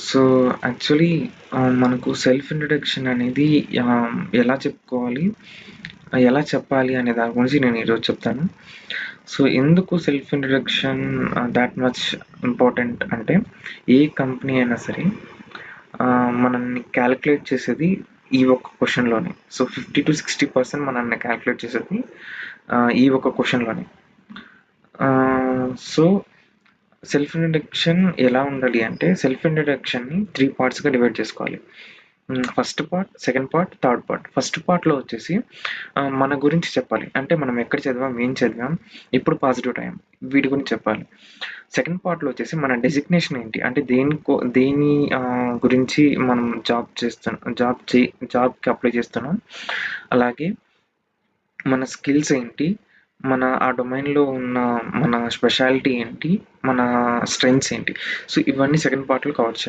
So, actually మనకు self introduction అనేది ఎలా చెప్పుకోవాలి, ఎలా చెప్పాలి అనే దాని గురించి నేను ఈరోజు చెప్తాను. సో, ఎందుకు self introduction thought much important అంటే, ఏ కంపెనీ అయినా సరే మనల్ని క్యాలిక్యులేట్ చేసేది ఈ ఒక్క క్వెషన్‌లోనే. సో, 50-60% మనల్ని క్యాలిక్యులేట్ చేసేది ఈ ఒక్క క్వెషన్‌లోనే. సో, సెల్ఫ్ ఇంట్రడక్షన్ ఎలా ఉండాలి అంటే, సెల్ఫ్ ఇంట్రడక్షన్‌ని 3 పార్ట్స్‌గా డివైడ్ చేసుకోవాలి. First part, second part, third part. First పార్ట్‌లో వచ్చేసి మన గురించి చెప్పాలి. అంటే మనం ఎక్కడ చదివాం, ఏం చదివాం, ఎప్పుడు పాస్డ్ ఔట్ అయ్యాం, వీటి గురించి చెప్పాలి. సెకండ్ పార్ట్‌లో వచ్చేసి మన డెసిగ్నేషన్ ఏంటి, అంటే దేని గురించి మనం జాబ్‌కి అప్లై చేస్తున్నాం. అలాగే మన స్కిల్స్ ఏంటి, ఆ డొమైన్‌లో ఉన్న మన స్పెషాలిటీ ఏంటి, మన స్ట్రెంగ్త్స్ ఏంటి. సో, ఇవన్నీ సెకండ్ పార్ట్‌లో కవర్ చేయాలి.